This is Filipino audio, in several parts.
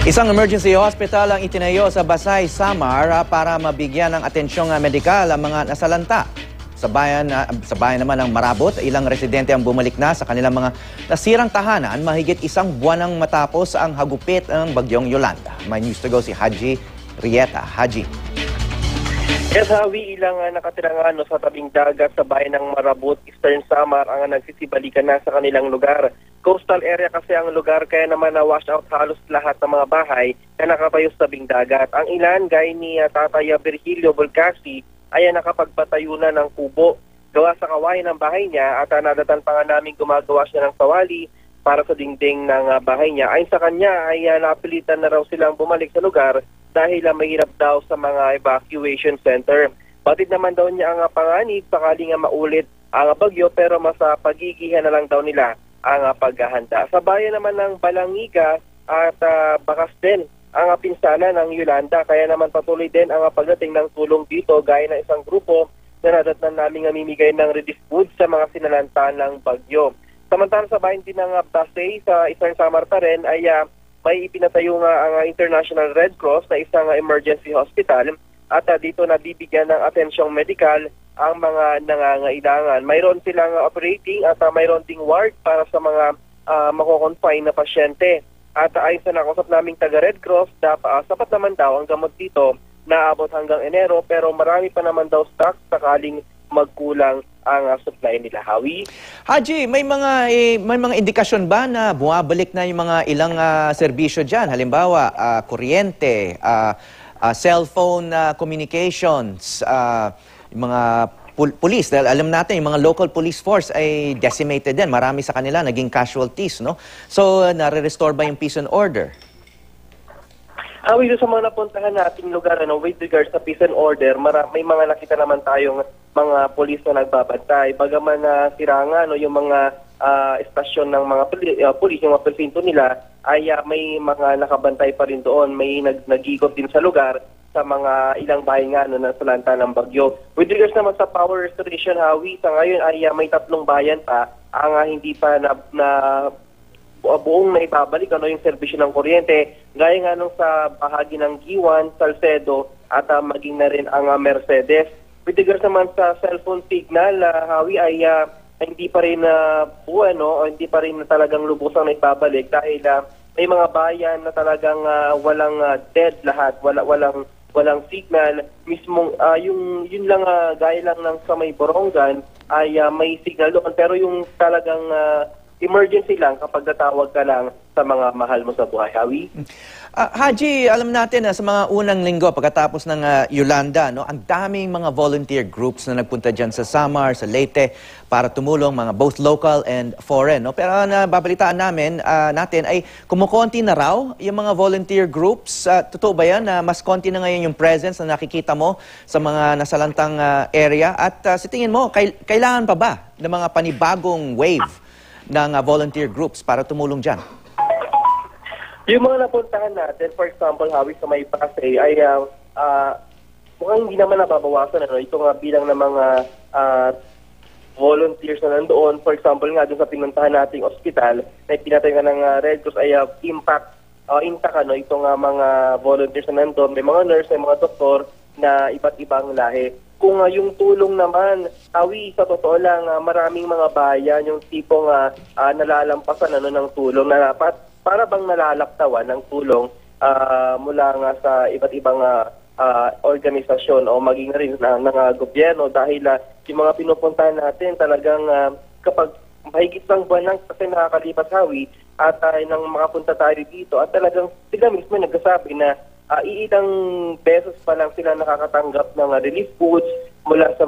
Isang emergency hospital ang itinayo sa Basay, Samar para mabigyan ng atensyong medikal ang mga nasalanta. Sa bayan naman ng Marabot, ilang residente ang bumalik na sa kanilang mga nasirang tahanan mahigit isang buwan nang matapos ang hagupit ng bagyong Yolanda. May news to go si Haji Rieta. Haji. Yes, Hawi, ilang nakatirang sa tabing dagat sa bayan ng Marabot, Eastern Samar ang nagsisibalikan na sa kanilang lugar. Coastal area kasi ang lugar kaya naman na-wash out halos lahat ng mga bahay na nakatayo sa tabing dagat. Ang ilan, gaya ni Tatay Virgilio Volcasi, ay nakapagpatayo na ng kubo. Gawa sa kawain ng bahay niya at nadatan pa nga namin gumagawa siya ng sawali para sa dingding ng bahay niya. Ayon sa kanya ay napilitan na raw silang bumalik sa lugar dahil mahirap daw sa mga evacuation center. Batid naman daw niya ang panganib sakaling maulit ang bagyo pero mas pagigihan na lang daw nila ang paghahanda. Sa bayan naman ng Balangiga at bakas din ang pinsala ng Yolanda kaya naman patuloy din ang pagdating ng tulong dito gaya ng isang grupo na nadatnan namin mamimigay ng relief goods sa mga sinalanta ng bagyo. Samantala sa bayan din ng Basay sa Eastern Samar pa rin ay may ipinatayo nga ang International Red Cross na isang emergency hospital at dito nabibigyan ng atensyong medikal ang mga nangangailangan. Mayroon silang operating at mayroon ding ward para sa mga mako-confine na pasyente. At ayon sa nakausap naming taga Red Cross, sapat naman daw ang gamot dito na abot hanggang Enero pero marami pa naman daw stock sakaling magkulang ang supply nila. Hawi? Haji, may mga indikasyon ba na bumabalik na yung mga ilang serbisyo diyan? Halimbawa, kuryente, cellphone communications, yung mga police, dahil alam natin yung mga local police force ay decimated din. Marami sa kanila naging casualties, no? So, nare-restore ba yung peace and order? Sa mga napuntahan nating lugar, with regards sa peace and order, may mga nakita naman tayong mga polis na nagbabantay. Bagaman sira nga yung mga estasyon ng mga polis, yung mga presinto nila, ay may mga nakabantay pa rin doon. May nag-ikot din sa lugar sa mga ilang bahay nga na salanta ng bagyo. With regards naman sa power restoration, Hawi, sa ngayon ay may 3 bayan pa ang hindi pa buong naibabalik yung serbisyo ng kuryente. Gaya nga nung sa bahagi ng Giwan, Salcedo at maging na rin ang Mercedes. With regards naman sa cellphone signal, Hawi, ay hindi pa rin buwan o hindi pa rin talagang lubusang naibabalik dahil may mga bayan na talagang walang dead lahat, walang signal. Mismong yun lang gaya lang ng sa may Borongan ay may signal doon pero yung talagang emergency lang kapag natawag ka lang sa mga mahal mo sa buhay. Hawi? Haji, alam natin na sa mga unang linggo pagkatapos ng Yolanda, no, ang daming mga volunteer groups na nagpunta dyan sa Samar, sa Leyte para tumulong, mga both local and foreign. No? Pero nababalitaan natin ay kumukonti na raw yung mga volunteer groups. Totoo ba yan na mas konti na ngayon yung presence na nakikita mo sa mga nasalantang area? At sa tingin mo, kailangan pa ba ng mga panibagong wave ng volunteer groups para tumulong dyan? Yung mga napuntahan natin, for example, Hawi, sa may Pasay, ay mukhang hindi naman nababawasan. Ito nga bilang ng mga volunteers na nandoon. For example nga, doon sa pinuntahan nating ospital, na pinatay nga ng Red Cross ay intact itong mga volunteers na nandoon. May mga nurse, may mga doktor na iba't ibang lahi. Kung yung tulong naman, Hawi, sa totoo lang, maraming mga bayan, yung tipong nalalampasan ng tulong na dapat para bang nalalaktawan ng tulong mula nga sa iba't ibang organisasyon o maging na rin ng gobyerno dahil yung mga pinupuntahan natin talagang kapag mahigit ng buwan lang kasi nakakalipas, Hawi, at nang makapunta tayo dito at talagang sila mismo nagsasabi na iilang beses pa lang sila nakakatanggap ng relief goods mula sa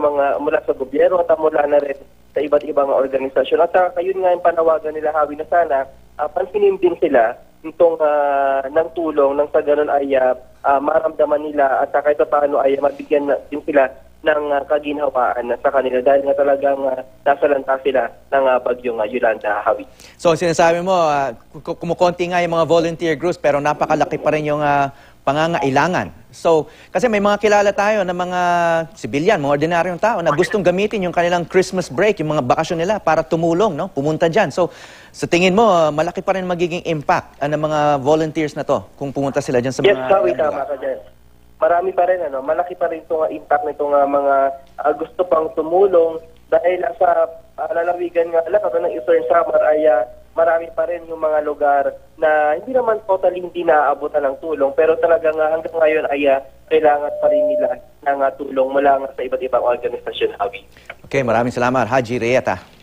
gobyerno at mula na rin sa iba't ibang organisasyon. At ayun nga yung panawagan nila, Hawi, na sana pansinin din sila ng tulong nang sa ganun ay maramdaman nila at kahit paano ay mabigyan din sila ng kaginhawaan sa kanila dahil nga talagang nasalanta sila ng bagyong Yolanda, Hawi. So sinasabi mo, kumukonti nga yung mga volunteer groups pero napakalaki pa rin yung pangangailangan So, kasi may mga kilala tayo na mga sibilyan, mga ordinaryong tao na gustong gamitin yung kanilang Christmas break, yung mga bakasyon nila para tumulong, no? Pumunta dyan. So, sa tingin mo, malaki pa rin magiging impact ng mga volunteers na to kung pumunta sila dyan sa mga... Yes, Howie, tama ka dyan. Marami pa rin, malaki pa rin itong impact nitong mga gusto pang tumulong dahil sa lalawigan nga lang ng Eastern Samar ay marami pa rin yung mga lugar na hindi naman totally hindi naaabutan ng tulong pero talagang hanggang ngayon ay kailangan pa rin nila ng tulong mula sa iba't ibang organisasyon, Javi. Okay, maraming salamat, Haji Reyata.